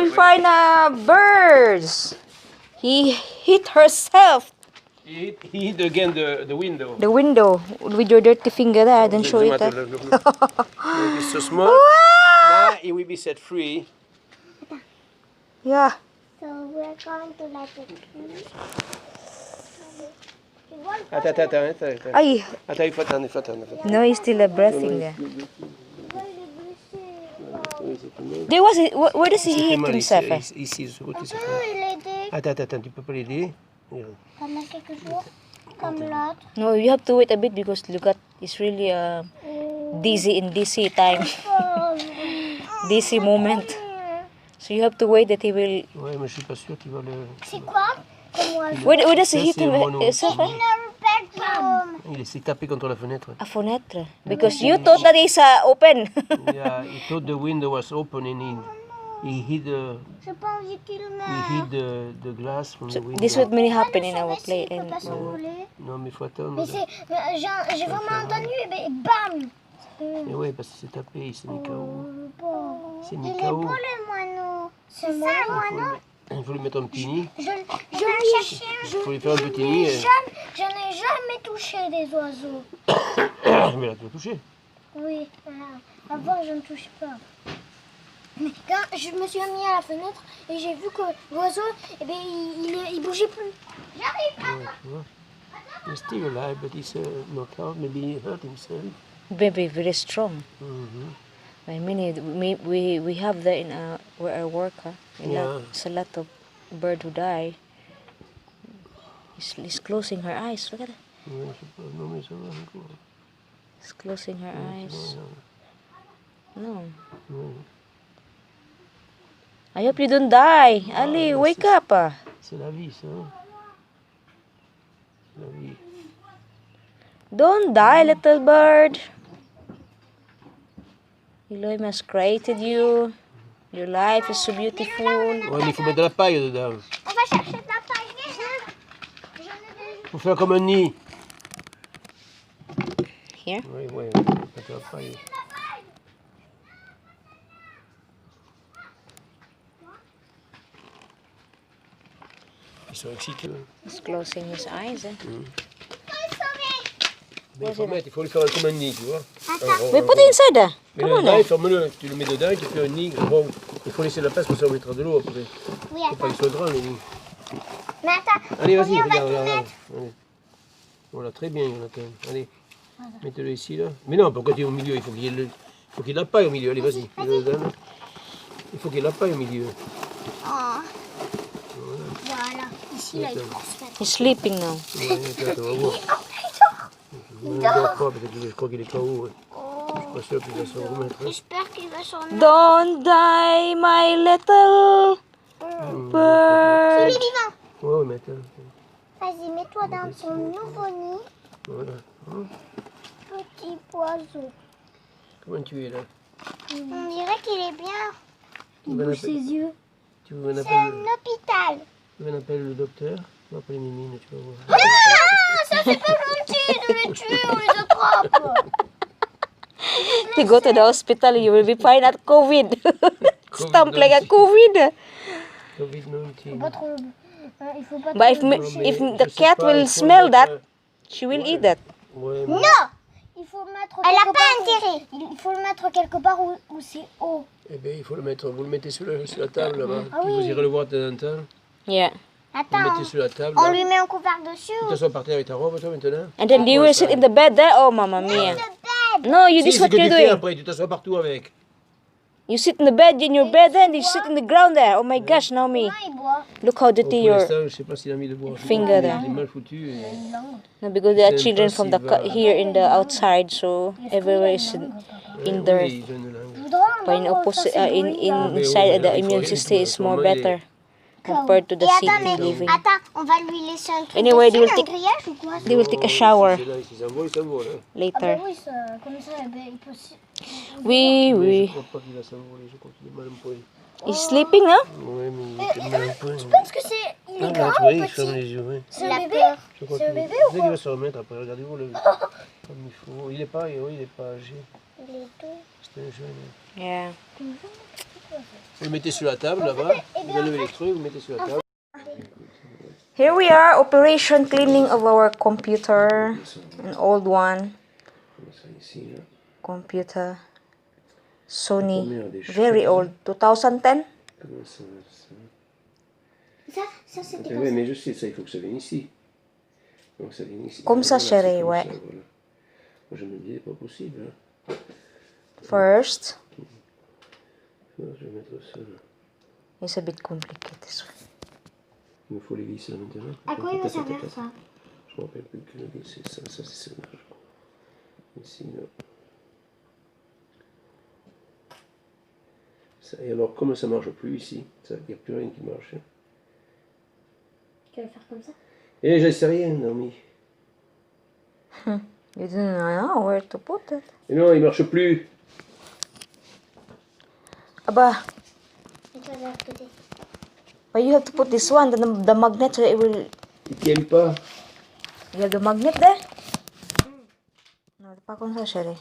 we find birds. He hit herself. He hit again the window. The window with your dirty finger there. Then show it. It's so small. Now he will be set free. Yeah. So we're going to let it free. Attends. Aïe. Attends, il faut attendre. No, he's still breathing there. There was where does he hit himself? Ici, de ce côté. On peut l'aider Attends, tu peux pas l'aider. pendant quelques jours, comme l'autre. No, you have to wait a bit because look at it's really dizzy in DC time, DC moment. So you have to wait that he will. Ouais, mais je suis pas sûr qu'il va le. C'est quoi comme oiseau? Where does he hit himself? In our bedroom. Il s'est tapé contre la fenêtre. A fenêtre. Because you thought that it's open. Yeah, he thought the window was open and he hit the. J'ai pas envie qu'il He meure. hit the glass from the window. This would really happen in our play. Il peut pas s'envoler. Non, mais il faut attendre. Mais j'ai vraiment entendu, mais bam. Et ouais, parce qu'il s'est tapé, il s'est mis KO. C'est Il mis est beau KO. le moineau. C'est ça le moineau. Il faut lui mettre un petit nid. Je l'ai Il faut lui faire un petit nid. J'en ai jamais touché des oiseaux. Mais là, tu l'as touché. Oui, voilà. Avant, je ne touche pas. Mais quand je me suis mis à la fenêtre et j'ai vu que l'oiseau, eh ben, il bougeait plus. J'arrive. Ouais, tu vois. He's still alive, but he's knocked out. Maybe he hurt himself. Baby, very strong. Mm-hmm. I mean, we have that in where I work. It's a lot of bird who die. He's closing her eyes. Look at that. Ouais, je sais pas. Non, mais ça va encore. He's closing her eyes. No. Ouais. I hope you don't die. Ali, wake up. C'est la vie, ça. C'est la vie. Don't die, little bird. Elohim has created you. Your life is so beautiful. Ouais, mais il faut mettre de la paille dedans. On va chercher de la paille. Il faut faire comme un nid. Here. Oui, oui, mettre de la paille. Ils sont excités. He's closing his eyes. Mais il faut le faire comme un nid, tu vois. We put it inside. Mais Come on. là, ferme-le. Tu le mets dedans, tu fais un nid. Bon, il faut laisser la place pour ça, on mettra de l'eau après. Oui, Faut pas qu'il soit grand, les nids. Mais attends. Allez, vas-y, on va regarde, tout regarde. mettre. Allez. Voilà, très bien, Jonathan. Allez, mettez-le ici, là. Mais non, pourquoi tu es au milieu? Il faut qu'il y ait de la paille au milieu. Allez, vas-y. Il faut qu'il y ait de la paille au milieu. Oh. Voilà. Ici, là, il faut se mettre. He's sleeping now. Ouais, attends, on va voir. Il ne dort pas, parce que je crois qu'il est KO. Ouais. Je suis pas sûr qu'il va se remettre. Hein. J'espère qu'il va s'en remettre. Don't die, my little bird. Il est vivant. Ouais, mais attends. Vas-y, mets-toi dans ton nouveau nid. Voilà. Hein? Petit oiseau. Comment tu es là? On dirait qu'il est bien. Il bouge ses yeux. Tu veux qu'on C'est appelle, un hôpital. le docteur? On va appeler Mimine, tu vas voir. Ah, ça c'est pas gentil de les tuer, on les attrape. You go to the hospital, you will be fine at COVID. Stomp like a COVID. COVID-19. Pas trop. Il faut pas But trop. if the cat will smell that, she will eat that. Ouais, Non. Il faut le mettre. Elle n'a pas intérêt. Il faut le mettre quelque part où c'est haut. Eh bien, il faut le mettre. Vous le mettez sur la table là-bas. Ah Puis oui. vous irez le voir de temps en temps. Yeah. Vous le Attends. mettez sur la table. On là. lui met un couvert dessus. Tu t'assois par terre avec ta robe, toi, maintenant? And then you will sit in the bed there. Oh, mamma mia. Le bed. No, you Si, this c'est what ce que you're tu fais doing. après. Tu t'assois partout avec. You sit in the bed, in your bed, and you sit in the ground there. Oh my gosh, Naomi. Comment il boit? Look how Bon, dirty pour your... l'instant, je sais pas s'il a mis de bois. Finger there. Il est mal foutu. Et... No, because there are C'est children from the impossible. here in the outside, so everywhere is in dirt. Oui, ils ont une langue. Je voudrais un But in mango, opposite, ça, c'est inside the immune system is more better compared to the Et attends, city mais living. attends, on va lui laisser un truc Anyway, dessus, they will un take- grillage ou quoi? They will take a shower Si c'est là, si ça vole, ça vole. Hein. later. oui, ça, comme ça, eh ben, il peut... Oui, Mais oui. je crois pas qu'il va s'envoler, je crois qu'il est mal en point. He's sleeping, huh? Ouais, mais il est mal en point. Je pense que c'est... Il est Ah, grand là, tu ou vois, il ferme petit? les yeux, oui. C'est un bébé? Je crois C'est un qu'il bébé ou il quoi? va se remettre après, regardez-vous le... comme il faut. Il est pas, oui, il est pas âgé. Il est tout. C'est un jeune. Yeah. Vous le mettez sur la table là-bas. Vous enlevez les trucs, vous le mettez sur la table. Here we are, operation cleaning of our computer. An old one. Ça ici, là. Computer. Sony. Very old. 2010. Comment ça va, ça? Ça c'était Ah, comme ouais, ça. mais je sais, ça, il faut que ça vienne ici. Donc ça vient ici. Comme ça, Voilà, chérie, c'est comme ouais. ça, voilà. Moi, je me dis, c'est pas possible. Hein. First. Non, je vais mettre ça là. It's a bit complicated, this one. Il me faut les vis là maintenant. À quoi il va servir ça? Je me rappelle plus que le vis, c'est ça, ça c'est ça. Là, je crois. Ici, là. Ça, et alors, comme ça marche plus ici, il n'y a plus rien qui marche. Hein. Tu vas le faire comme ça? Eh, je sais rien, Naomi. You didn't know where to put it. Et non, il marche plus. Aba, Et toi de l'autre côté. but you have to put this one, the magnet, so it will... Il tient pas. You have the magnet there? No, pas comme ça, chérie.